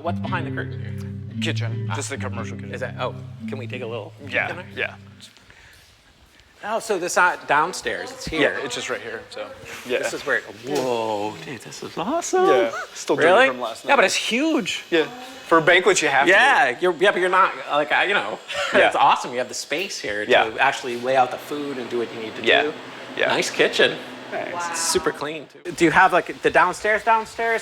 what's behind the curtain here? Kitchen, just the commercial kitchen. Is that, can we take a little peek in Yeah, there? yeah. Oh, so this not downstairs, it's here. Yeah, it's just right here, so. Yeah. This is where, whoa, dude, this is awesome. Yeah, still doing Really? it from last night. Yeah, but it's huge. Yeah, for banquets you have to. But you're not, like, Yeah. it's awesome. You have the space here to Yeah. actually lay out the food and do what you need to do. Yeah. Nice kitchen. Thanks. Wow. It's super clean, too. Do you have, like, the downstairs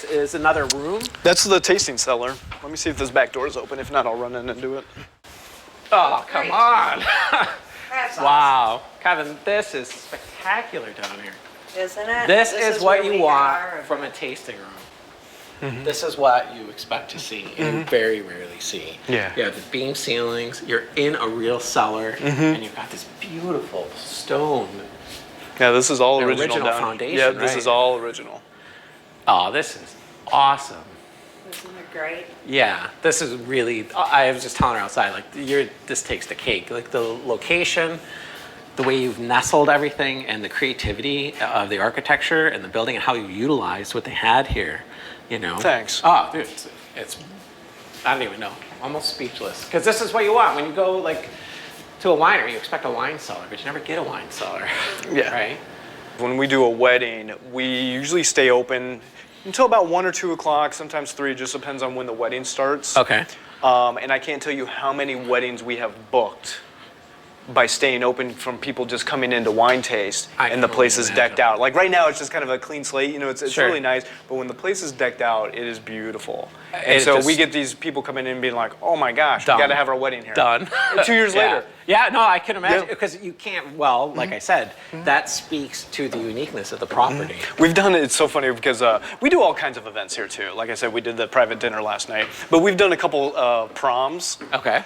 is another room? That's the tasting cellar. Let me see if this back door is open. If not, I'll run in and do it. Oh, come on. That's Wow. Kevin, this is spectacular down here. awesome, isn't it? This is what where you we want are. from a tasting room. This is what you expect to see and you very rarely see. Yeah. You have the beam ceilings, you're in a real cellar, and you've got this beautiful stone. Yeah, this is all The original original down foundation, Yeah, this right? is all original. Oh, this is awesome. Isn't it great? Yeah, this is really, I was just telling her outside, like, this takes the cake. Like, the location, the way you've nestled everything, and the creativity of the architecture and the building and how you utilized what they had here, you know? Thanks. Oh, dude, it's I don't even know. Almost speechless. Because this is what you want. When you go, like, to a winery, you expect a wine cellar, but you never get a wine cellar. Yeah. Right? When we do a wedding, we usually stay open until about 1 or 2 o'clock, sometimes 3, just depends on when the wedding starts. Okay. And I can't tell you how many weddings we have booked by staying open from people just coming in to wine taste, I and the can place only is decked imagine. out. Like right now, it's just kind of a clean slate. You know, it's Sure. really nice. But when the place is decked out, it is beautiful. It And so just- we get these people coming in and being like, "Oh my gosh, Done. we got to have our wedding here." Done. And 2 years Yeah. later. Yeah, no, I can imagine, Yeah. because you can't, well, like I said, that speaks to the uniqueness of the property. We've done it. It's so funny because we do all kinds of events here too. Like I said, we did the private dinner last night, but we've done a couple proms. Okay.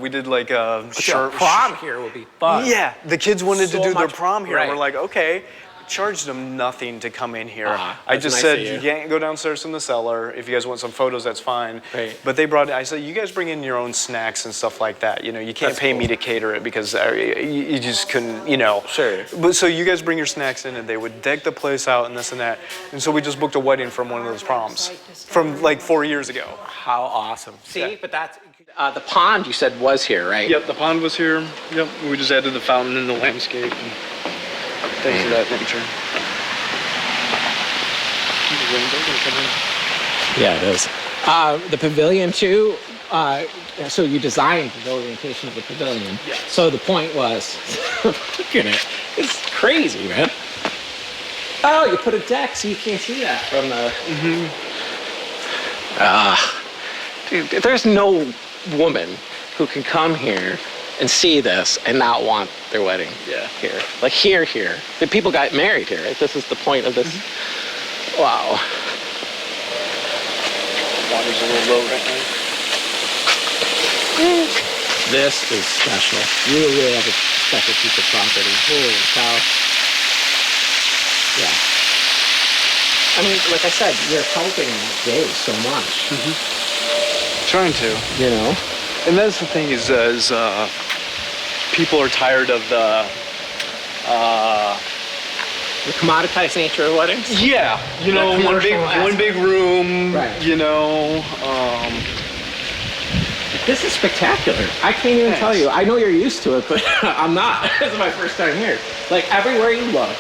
We did like Sure. Prom here will be fun. Yeah, the kids wanted So to do their much- prom here. right. We're like, okay. Charged them nothing to come in here. I that's just nice said of you. you can't go downstairs in the cellar. If you guys want some photos, that's fine. Right. But they brought. I said you guys bring in your own snacks and stuff like that. You know, you can't That's pay me cool. to cater it because you just couldn't. You know. Sure. But so you guys bring your snacks in, and they would deck the place out and this and that. And so we just booked a wedding from one of those proms from like 4 years ago. How awesome. See, Yeah. but that's, the pond you said was here, right? Yep, the pond was here. Yep, we just added the fountain and the landscape and things of that nature. Yeah, it is. The pavilion too, so you designed the orientation of the pavilion. Yes. So the point was, look at it. It's crazy, man. Oh, you put a deck so you can't see that from the... Dude, there's no woman who can come here and see this and not want their wedding here. Like here. The people got married here, right? This is the point of this. Wow. Water's a little low right now. This is special. You really have a special piece of property. Holy cow. Yeah. I mean, like I said, you're helping that day so much. Trying to. You know? And that's the thing is people are tired of the The commoditized nature of weddings. yeah, you know, The one commercial big room, Right. you know. This is spectacular. I can't even tell you. I know you're used to it, but I'm not. This is my first time here. Like everywhere you look,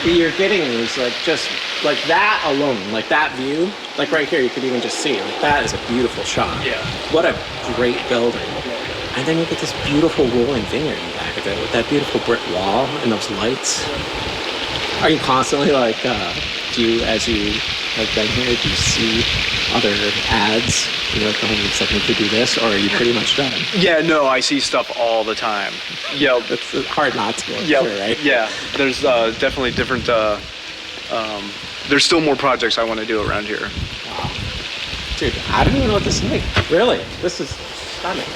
you're getting these like just like that alone, like that view, like right here, you could even just see like that is a beautiful shot. Yeah. What a great building. And then you get this beautiful rolling vineyard in the back of it with that beautiful brick wall and those lights. Are you constantly like, do you, as you have been here, do you see other ads? You're like, oh, it's like, to do this, or are you pretty much done? Yeah, no, I see stuff all the time. Yep. It's hard not to, I'm Yep. sure, right? Yeah, there's definitely different, there's still more projects I want to do around here. Wow. Dude, I don't even know what this is like. Really, this is stunning.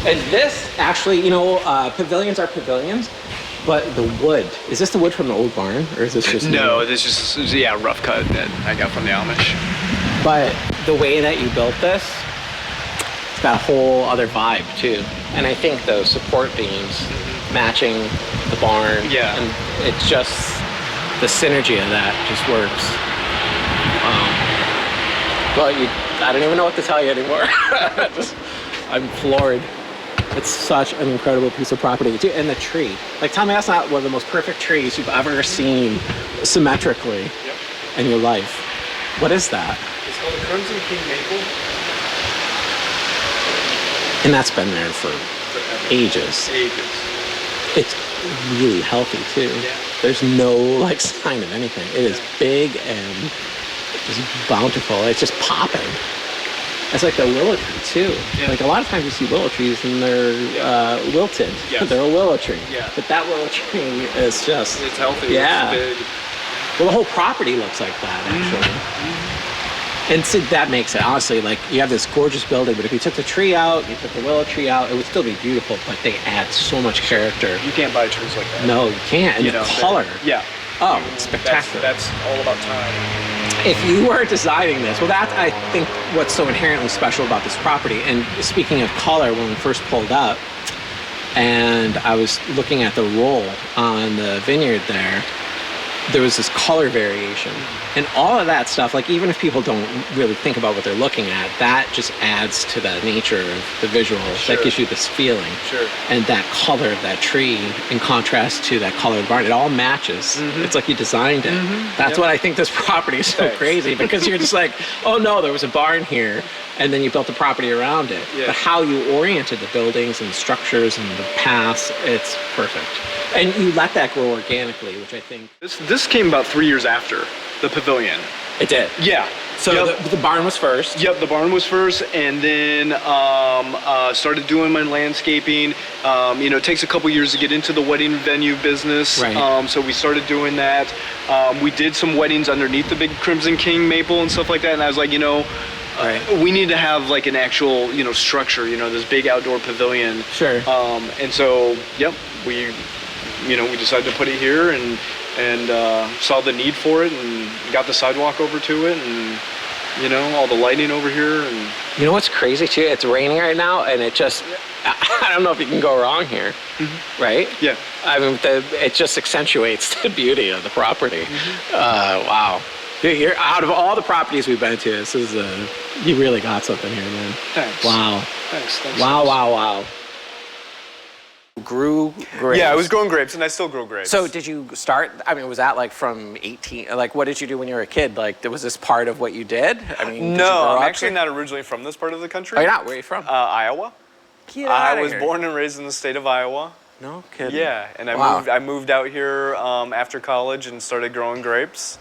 And this, actually, you know, pavilions are pavilions, but the wood, is this the wood from the old barn, or is this just No, new? this is, yeah, rough cut that I got from the Amish. But the way that you built this, it's got a whole other vibe, too. And I think those support beams matching the barn, Yeah. and it's just, the synergy of that just works. Well, I don't even know what to tell you anymore. I'm floored. It's such an incredible piece of property. Dude, and the tree. Like, tell me that's not one of the most perfect trees you've ever seen symmetrically in your life. What is that? It's called a Crimson King maple. And that's been there for ages. It's really healthy, too. Yeah. There's no, like, sign of anything. It is big and just bountiful. It's just popping. It's like the willow tree, too. Yeah. Like, a lot of times you see willow trees and they're wilted. Yes. They're a willow tree. Yeah. But that willow tree is just... It's healthy. Yeah. It's big. Well, the whole property looks like that, actually. And so that makes it, honestly, like, you have this gorgeous building, but if you took the tree out, you took the willow tree out, it would still be beautiful, but they add so much character. You can't buy trees like that. No, you can't. And You the know, color. Yeah. Oh, it's spectacular. That's all about time. If you were designing this, well, that's, I think, what's so inherently special about this property. And speaking of color, when we first pulled up, and I was looking at the roll on the vineyard there was this color variation. And all of that stuff, like, even if people don't really think about what they're looking at, that just adds to the nature of the visual. Sure. That gives you this feeling. Sure. And that color of that tree in contrast to that color of the barn, it all matches. It's like you designed it. That's what I think this property is so Thanks. crazy, because you're just like, oh no, there was a barn here, and then you built the property around it. Yeah. But how you oriented the buildings and the structures and the paths, it's perfect. And you let that grow organically, which I think... This came about 3 years after the pavilion. It did. Yeah. So Yep. the barn was first. Yep, the barn was first, and then started doing my landscaping. It takes a couple years to get into the wedding venue business. Right. So we started doing that. We did some weddings underneath the big Crimson King maple and stuff like that, and I was like, Right. we need to have like an actual, structure, this big outdoor pavilion. Sure. And so, yep, we decided to put it here and saw the need for it and got the sidewalk over to it and, all the lighting over here. And You know what's crazy too? It's raining right now, and it just, I don't know if you can go wrong here, right? Yeah. I mean, it just accentuates the beauty of the property. Wow. You're, out of all the properties we've been to, this is, you really got something here, man. Thanks. Wow. Thanks. Wow. Grew grapes. Yeah, I was growing grapes, and I still grow grapes. So did you start, I mean, was that like from 18, like what did you do when you were a kid? Like, was this part of what you did? I mean, did you No, grow I'm up actually here? not originally from this part of the country. Oh, you're not? Where are you from? Iowa. Get I outta was here. born and raised in the state of Iowa. No kidding. Yeah, and Wow. I moved out here after college and started growing grapes.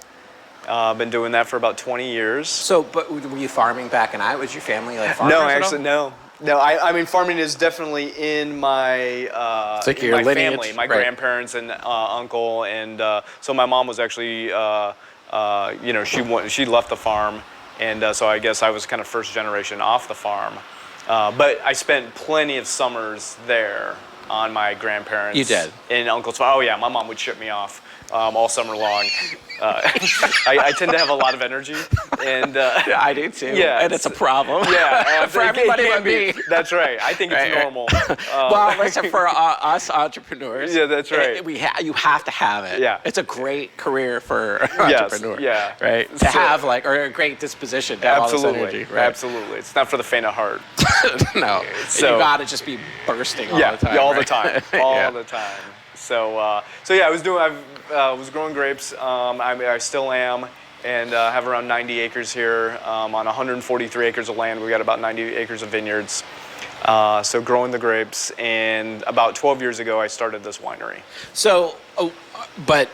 Been doing that for about 20 years. So, but were you farming back in Iowa? Was your family like farmers? No, at all? actually, no. No, I mean, farming is definitely in my, It's like in your my lineage, family, my right. grandparents and uncle. And so my mom was actually, she left the farm. And so I guess I was kind of first generation off the farm. But I spent plenty of summers there on my grandparents. You did? And uncle's farm. Oh, yeah, my mom would ship me off all summer long. I tend to have a lot lot of energy, and Yeah, I do too. Yeah, And it's a problem. yeah, For it everybody can but be. me. That's right. I think it's Right, right. normal. Well, listen, for us entrepreneurs, Yeah, that's right. You have to have it. Yeah. It's a great career for Yes, entrepreneurs. yeah. Right. To So- have or a great disposition to have all Absolutely, this energy. Right. absolutely. It's not for the faint of heart. No. So- you got to just be bursting all Yeah, the time. all the right? time, all Yeah. the time. So yeah, I was growing grapes. I still am, and have around 90 acres here on 143 acres of land. We got about 90 acres of vineyards. So growing the grapes, and about 12 years ago, I started this winery. So, but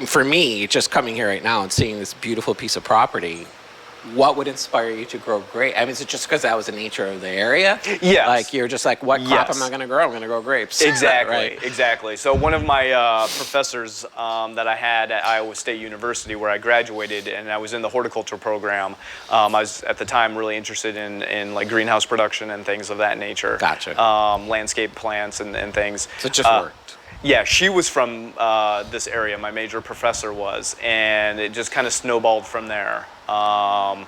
for me, just coming here right now and seeing this beautiful piece of property, what would inspire you to grow grapes? I mean, is it just because that was the nature of the area? Yes. Like you're just like, what crop Yes. am I going to grow? I'm going to grow grapes. Exactly, Right. exactly. So one of my professors that I had at Iowa State University, where I graduated, and I was in the horticulture program. I was at the time really interested in like greenhouse production and things of that nature. Gotcha. Landscape plants and things. So it just worked. Yeah, she was from this area. My major professor was, and it just kind of snowballed from there. I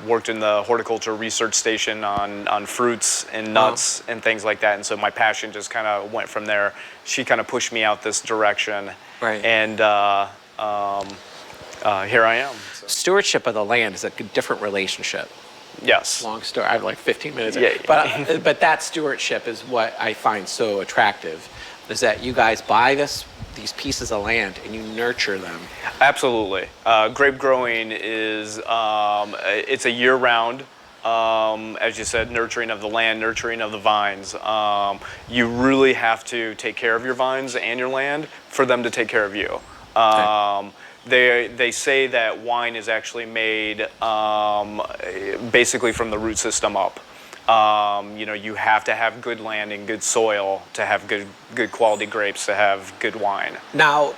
worked in the horticulture research station on fruits and nuts and things like that, and so my passion just kind of went from there. She kind of pushed me out this direction, Right. and here I am. So. stewardship of the land is a different relationship. Yes. Long story. I have like 15 minutes. Yeah. But that stewardship is what I find so attractive, is that you guys buy these pieces of land and you nurture them. Absolutely. Grape growing is it's a year-round. As you said, nurturing of the land, nurturing of the vines. You really have to take care of your vines and your land for them to take care of you. They say that wine is actually made basically from the root system up. You have to have good land and good soil to have good quality grapes to have good wine. Now,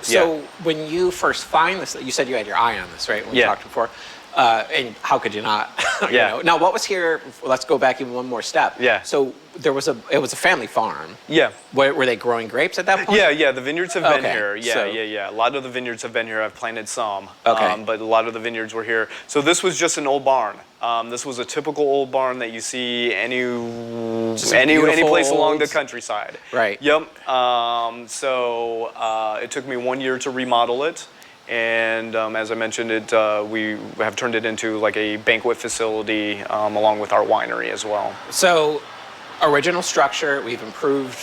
when you first find this, you said you had your eye on this, right? When we talked before. And how could you not? Now, what was here? Let's go back even one more step. Yeah. So it was a family farm. Yeah. Were they growing grapes at that point? Yeah. The vineyards have been here. Yeah. A lot of the vineyards have been here. I've planted some. Okay. But a lot of the vineyards were here. So this was just an old barn. This was a typical old barn that you see any place along the countryside. Right. Yep. It took me 1 year to remodel it. And as I mentioned, we have turned it into like a banquet facility along with our winery as well. So, original structure, we've improved,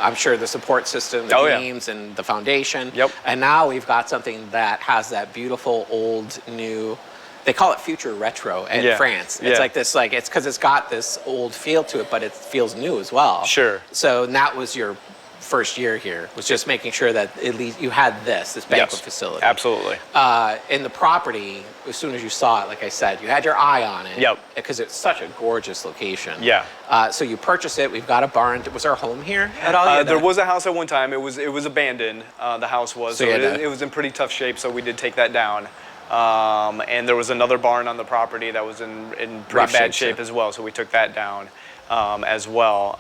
I'm sure, the support system, the beams, and the foundation. Yep. And now we've got something that has that beautiful old new. They call it future retro in France. It's like this, it's because it's got this old feel to it, but it feels new as well. Sure. So that was your first year here, was just making sure that at least you had this banquet facility. Absolutely. In the property, as soon as you saw it, like I said, you had your eye on it. Yep. Because it's such a gorgeous location. Yeah. So you purchase it. We've got a barn. Was there a home here at all? There was a house at one time. It was abandoned. The house was. So it was in pretty tough shape. So we did take that down. And there was another barn on the property that was in pretty bad shape as well. So we took that down. As well,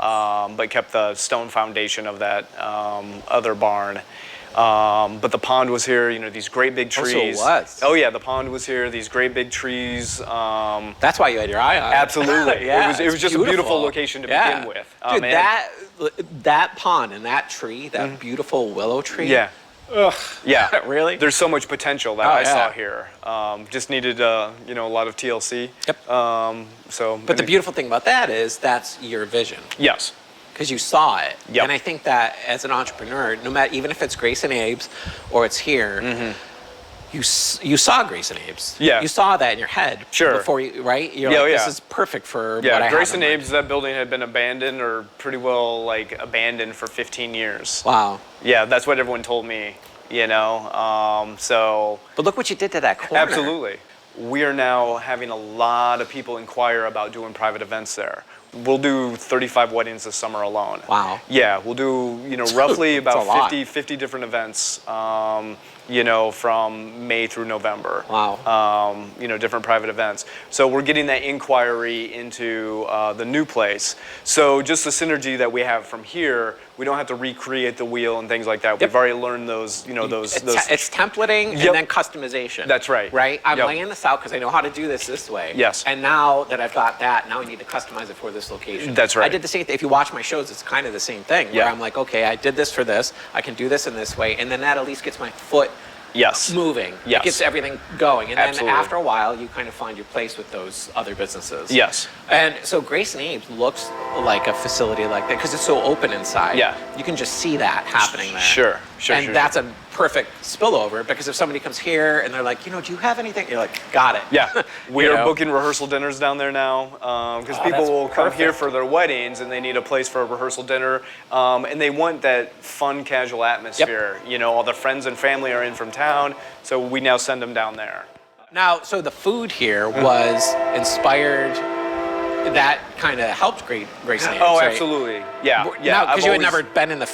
but kept the stone foundation of that other barn. But the pond was here, these great big trees. Oh, so it was? Oh yeah, the pond was here, these great big trees. That's why you had your eye on it. Absolutely. It was just a beautiful location to begin with. Dude, that pond and that tree, that beautiful willow tree. Yeah. Ugh. Yeah. Really? There's so much potential that I saw here. Just needed, a lot of TLC. Yep. But the beautiful thing about that is that's your vision. Yes. Because you saw it. Yep. And I think that as an entrepreneur, no matter, even if it's Grace and Abe's or it's here, you saw Grace and Abe's. Yeah. You saw that in your head. Sure. Before you, right? You're like, this is perfect for what I have. Grace and Abe's, that building had been abandoned or pretty well abandoned for 15 years. Wow. Yeah, that's what everyone told me, so. But look what you did to that corner. Absolutely. We are now having a lot of people inquire about doing private events there. We'll do 35 weddings this summer alone. Wow. Yeah, we'll do, roughly about 50 different events, from May through November. Wow. Different private events. So we're getting that inquiry into the new place. So just the synergy that we have from here, we don't have to recreate the wheel and things like that. We've already learned those, those. It's templating and then customization. That's right. Right? I'm laying this out because I know how to do this way. Yes. And now that I've got that, now I need to customize it for this location. That's right. I did the same thing. If you watch my shows, it's kind of the same thing. Where I'm like, okay, I did this for this. I can do this in this way. And then that at least gets my foot moving. Yes. It gets everything going. And Absolutely. then after a while, you kind of find your place with those other businesses. Yes. And so Grace and Abe's looks like a facility like that because it's so open inside. Yeah. You can just see that happening there. Sure. And that's a perfect spillover because if somebody comes here and they're like, do you have anything? You're like, got it. Yeah. We are booking rehearsal dinners down there now because people will come here for their weddings and they need a place for a rehearsal dinner and they want that fun, casual atmosphere. Yep. All their friends and family are in from town, so we now send them down there. Now, so the food here was inspired. That kind of helped Grace and Abe's, Oh, right? absolutely. Yeah. Because you had never been in the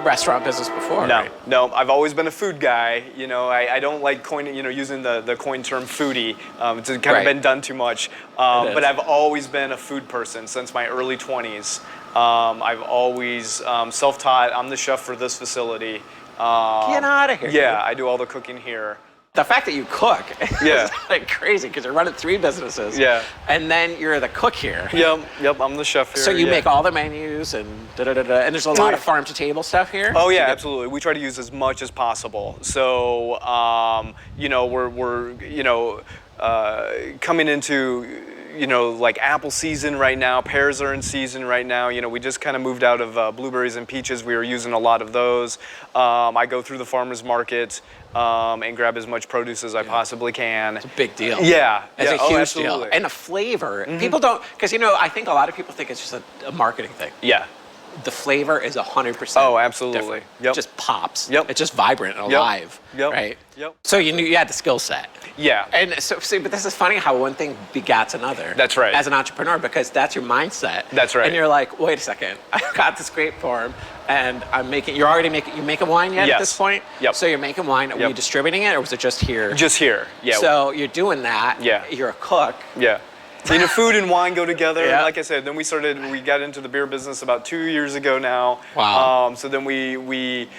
restaurant business before, right? No, I've always been a food guy. I don't like using the coin term foodie. It's kind of been done too much. But I've always been a food person since my early 20s. I've always self-taught. I'm the chef for this facility. Get out of here. Yeah, I do all the cooking here. the fact that you cook Yeah. is like crazy because you're running 3 businesses. Yeah. And then you're the cook here. Yep, I'm the chef here. So you yeah. make all the menus and da-da-da-da, and there's a lot of farm to table stuff here? Oh yeah, absolutely. We try to use as much as possible. So we're coming into like apple season right now. Pears are in season right now. We just kind of moved out of blueberries and peaches. We were using a lot of those. I go through the farmers market and grab as much produce as I possibly can. It's a big deal. Yeah, It's a huge absolutely. deal. And the flavor, people don't, because I think a lot of people think it's just a marketing thing. Yeah. The flavor is 100%. Oh, absolutely. different. Yep. It just pops. Yep. It's just vibrant and alive. Yep. Right? Yep. So you knew you had the skill set. Yeah. And so, see, but this is funny how one thing begats another. That's right. As an entrepreneur, because that's your mindset. That's right. And you're like, wait a second, I got this grape farm, and you're making wine yet at Yes. this point? Yep. So you're making wine. Were you distributing it, or was it just here? Just here. Yeah. So you're doing that. Yeah. You're a cook. Yeah. Food and wine go together. Yeah. Like I said, then we got into the beer business about 2 years ago now. Wow. So then we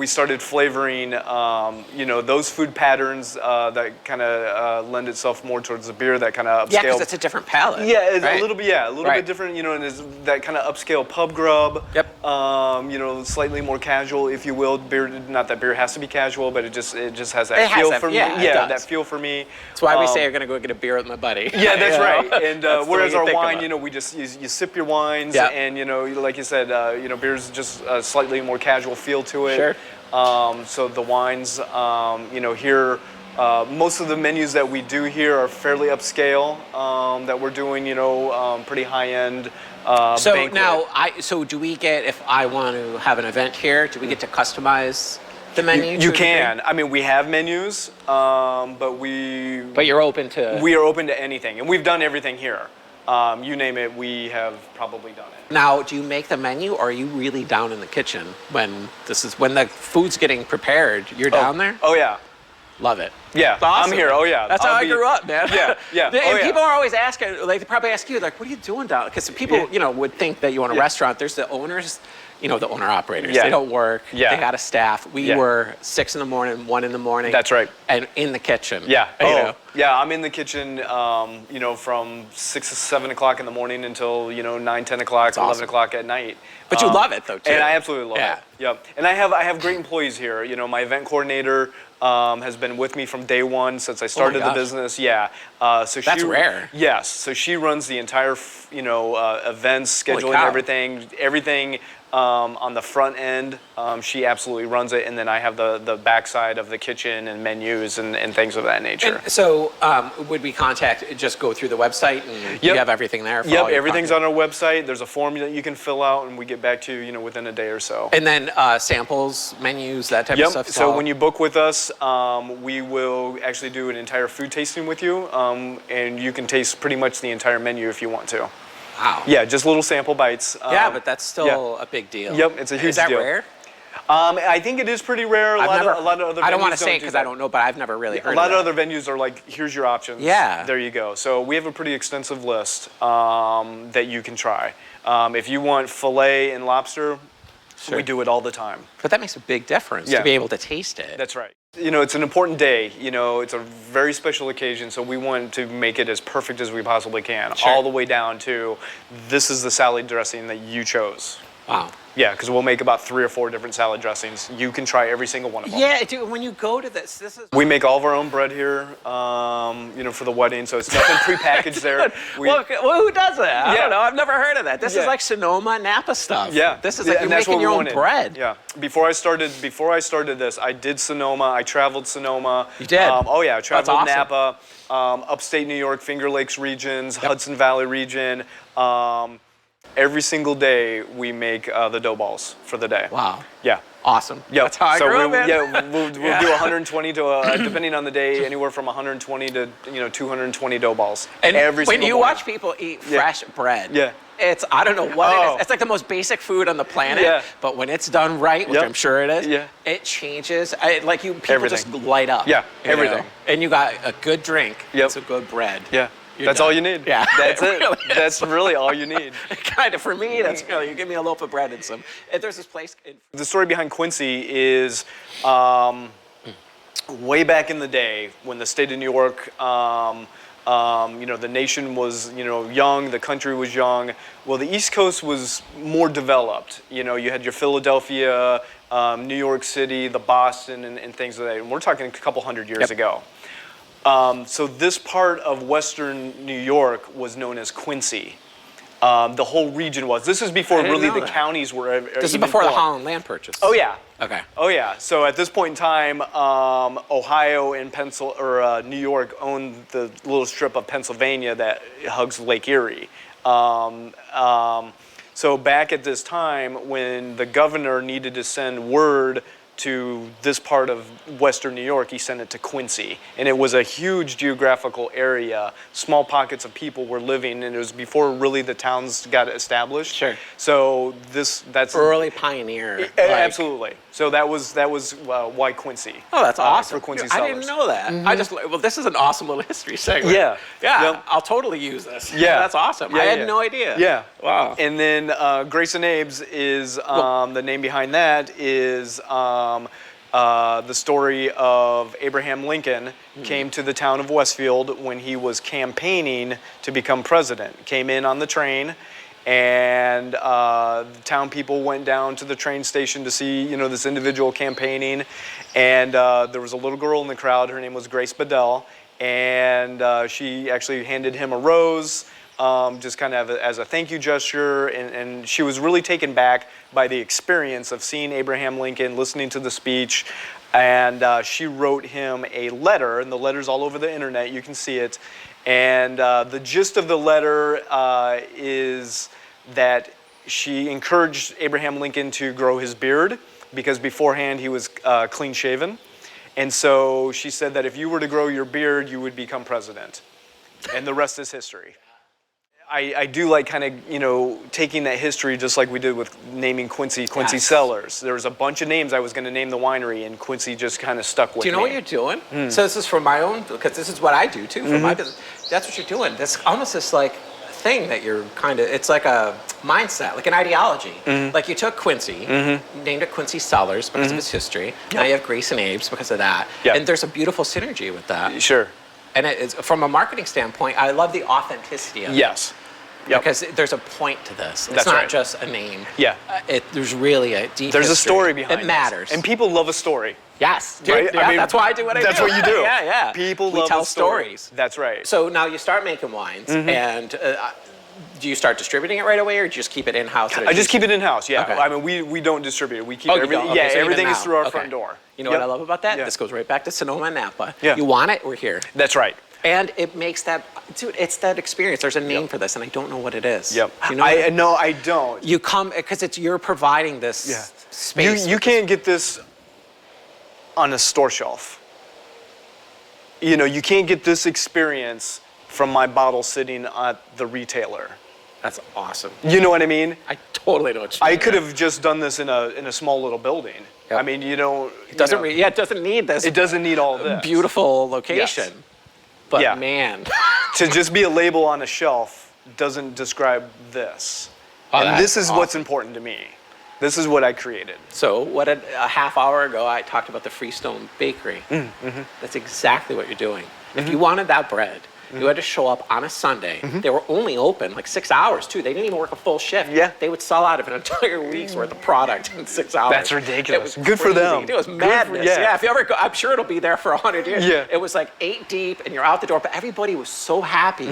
started flavoring, those food patterns that kind of lend itself more towards the beer, that kind of upscale. Yeah, because it's a different palate. Yeah, it's right? a little bit different, and it's that kind of upscale pub grub. Yep. Slightly more casual, if you will. Beer, not that beer has to be casual, but it just has that It has feel that- for me. yeah, it Yeah, does. that feel for me. That's why we say you're gonna go get a beer with my buddy. Yeah, that's You know? right. And That's the way whereas you our think wine, about it. we just you sip your wines, Yeah. and like you said, beer's just a slightly more casual feel to it. Sure. So the wines, here, most of the menus that we do here are fairly upscale. That we're doing, pretty high end. So banquet. now, so do we get, if I want to have an event here, do we get to customize the menu? to You a degree? can. I mean, we have menus, but But you're open to. we are open to anything, and we've done everything here. You name it, we have probably done it. Now, do you make the menu, or are you really down in the kitchen when the food's getting prepared? You're down there. Oh yeah. Love it. Yeah, It's awesome. I'm here. Oh yeah, That's how I'll I be- grew up, man. Yeah, yeah. And Oh, yeah. people are always asking, like they probably ask you, like, what are you doing down? Because people, Yeah. would think that you own a Yeah. restaurant. There's the owners, the owner operators. Yeah. They don't work. Yeah. They got a staff. We Yeah. were 6 in the morning, 1 in the morning. That's right. And in the kitchen. Yeah. You Oh, know. yeah. I'm in the kitchen, from 6 to 7 o'clock in the morning until 9, 10 o'clock, 11 awesome. o'clock at night. But you love it though too. And I absolutely love Yeah. it. Yep. And I have great employees here. My event coordinator has been with me from day one since I started the gosh. business. Yeah. So That's she, rare. Yes. So she runs the entire, events, Holy scheduling, cow. everything. On the front end, she absolutely runs it, and then I have the backside of the kitchen and menus and things of that nature. And so, would we just go through the website and you Yep. have everything there? For Yep, all your everything's content? on our website. There's a form that you can fill out, and we get back to you, within a day or so. And then samples, menus, that type Yep. of stuff. is So all- when you book with us, we will actually do an entire food tasting with you, and you can taste pretty much the entire menu if you want to. Wow. Yeah, just little sample bites. Yeah, but that's still a big deal. Yep, it's a huge Is that deal. rare? I think it is pretty rare. A lot of other. I don't want venues to say it do because that. I don't know, but I've never really heard A lot of of that. other venues are like, here's your options. Yeah. There you go. So we have a pretty extensive list that you can try. If you want filet and lobster, Sure. we do it all the time. But that makes a big difference Yeah. to be able to taste it. That's right. It's an important day. It's a very special occasion, so we want to make it as perfect as we possibly can, Sure. all the way down to this is the salad dressing that you chose. Wow. Yeah, because we'll make about 3 or 4 different salad dressings. You can try every single one of them. Yeah, dude, when you go to this is... We make all of our own bread here, for the wedding, so it's nothing prepackaged there. Well, who does that? I Yeah. don't know. I've never heard of that. This is Yeah. like Sonoma, Napa stuff. Yeah, This is yeah, like and you're that's what making we your own wanted. bread. Yeah. Before I started this, I did Sonoma. I traveled Sonoma. You did? Oh yeah, I traveled awesome. Napa, upstate New York, Finger Lakes regions, Hudson Valley region. Every single day we make the dough balls for the day. Wow. Yeah. Awesome. Yeah. That's how I grew up, man. Yeah, we'll do 120 to depending on the day, anywhere from 120 to 220 dough balls. And every when single you morning. watch people eat fresh bread, Yeah. I don't know what it Oh. is. It's like the most basic food on the planet, Yeah. but when it's done right, which Yep. I'm sure it is, Yeah. it changes. People Everything. just light up. Yeah, you everything. know? And you got a good drink, Yep. and some good bread. Yeah. You're That's done. all you need. Yeah. That's it. really is. That's really all you need. Kind of for me, that's you give me a loaf of bread and some. There's this place. The story behind Quincy is way back in the day when the state of New York, the nation was, young, the country was young. Well, the East Coast was more developed. You had your Philadelphia, New York City, the Boston, and things like that. And we're talking a couple hundred years ago. So this part of Western New York was known as Quincy. The whole region was. This is before really the counties were. This is before the Holland land purchase. Oh yeah. Okay. Oh yeah. So at this point in time, Ohio and New York owned the little strip of Pennsylvania that hugs Lake Erie. So back at this time, when the governor needed to send word to this part of Western New York, he sent it to Quincy. And it was a huge geographical area. Small pockets of people were living, and it was before really the towns got established. Sure. So that's early pioneer. Absolutely. So that was why Quincy. Oh, that's awesome. For Quincy Cellars. I didn't know that. This is an awesome little history segment. Yeah. Yeah. Yep. I'll totally use this. Yeah. That's awesome. Yeah, I had no idea. Yeah. Wow. And then Grace and Abe's is the name behind that is the story of Abraham Lincoln came to the town of Westfield when he was campaigning to become president. Came in on the train, and the town people went down to the train station to see, this individual campaigning. And there was a little girl in the crowd. Her name was Grace Bedell, and she actually handed him a rose. Just kind of as a thank you gesture, and she was really taken back by the experience of seeing Abraham Lincoln, listening to the speech, and she wrote him a letter, and the letter's all over the internet, you can see it, and the gist of the letter is that she encouraged Abraham Lincoln to grow his beard, because beforehand he was clean shaven, and so she said that if you were to grow your beard, you would become president, and the rest is history. I do like kind of, taking that history just like we did with naming Quincy Cellars. There was a bunch of names I was going to name the winery, and Quincy just kind of stuck with me. Do you know what you're doing? So this is for my own, because this is what I do too for my business. That's what you're doing. That's almost this like thing that you're kind of, it's like a mindset, like an ideology. Like you took Quincy, named it Quincy Cellars because of its history. Now you have Grace and Abe's because of that. And there's a beautiful synergy with that. Sure. And from a marketing standpoint, I love the authenticity of it. Yes. Yep. Because there's a point to this. It's That's not right. just a name. Yeah. There's really a deep There's history. a story behind it. It matters. And people love a story. Yes. Dude, Right? yeah, that's why I do what I do. That's what you do. Yeah. People we love tell a story. stories. That's right. So now you start making wines, and do you start distributing it right away, or do you just keep it in-house? I just keep it in-house, yeah. Okay. I mean, we don't distribute it. We keep Oh, you everything. don't? Okay, so Everything even is now. through our Okay. front door. You know what I love about that? Yeah. This goes right back to Sonoma and Napa. Yeah. You want it, we're here. That's right. And it makes that, dude, it's that experience. There's a name for this, and I don't know what it is. Yep. Do you know No, I don't. You come, because you're providing this space. You can't get this on a store shelf. You can't get this experience from my bottle sitting at the retailer. That's awesome. You know what I mean? I totally know what you mean. I could have just done this in a small little building. Yep. I mean, It doesn't it doesn't need this. It doesn't need all this. Beautiful location. Yes. But Yeah. man. To just be a label on a shelf doesn't describe this. Oh, and that's this is what's awesome. important to me. This is what I created. So a half hour ago, I talked about the Freestone Bakery. That's exactly what you're doing. If you wanted that bread, you had to show up on a Sunday. They were only open like 6 hours too. They didn't even work a full shift. Yeah. They would sell out of an entire week's worth of product in 6 hours. That's ridiculous. It was Good for crazy. them. It was Good madness. yeah. If you ever go, I'm sure it'll be there for 100 years. Yeah. It was like 8 deep and you're out the door, but everybody was so happy.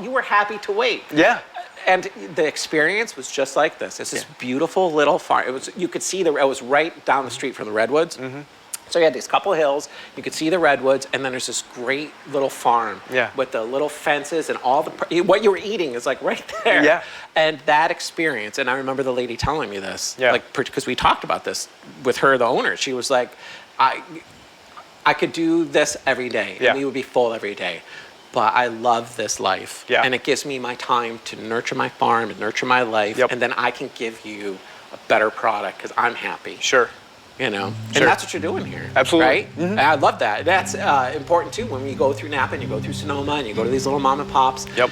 You were happy to wait. Yeah. And the experience was just like this. It's this beautiful little farm. You could see it was right down the street from the redwoods. So you had these couple hills, you could see the redwoods, and then there's this great little farm with the little fences and all what you were eating is like right there. Yeah. And that experience, and I remember the lady telling me this, Yeah. like because we talked about this with her, the owner. She was like, I could do this every day, Yeah. and we would be full every day. But I love this life, Yeah. and it gives me my time to nurture my farm and nurture my life, Yep. and then I can give you a better product because I'm happy. Sure. And Sure. that's what you're doing here. Absolutely. Right? And I love that. That's important too when you go through Napa and you go through Sonoma and you go to these little mom and pops. Yep.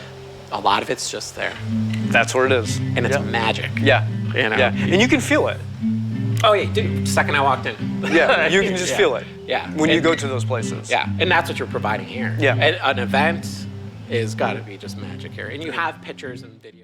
A lot of it's just there. That's what it is. And it's magic. Yeah. You know? Yeah. And you can feel it. Oh yeah, dude. Second I walked in. Yeah, you can just Yeah. feel it. Yeah. When you And- go to those places. Yeah, and that's what you're providing here. Yeah. An event is got to be just magic here, and you have pictures and videos.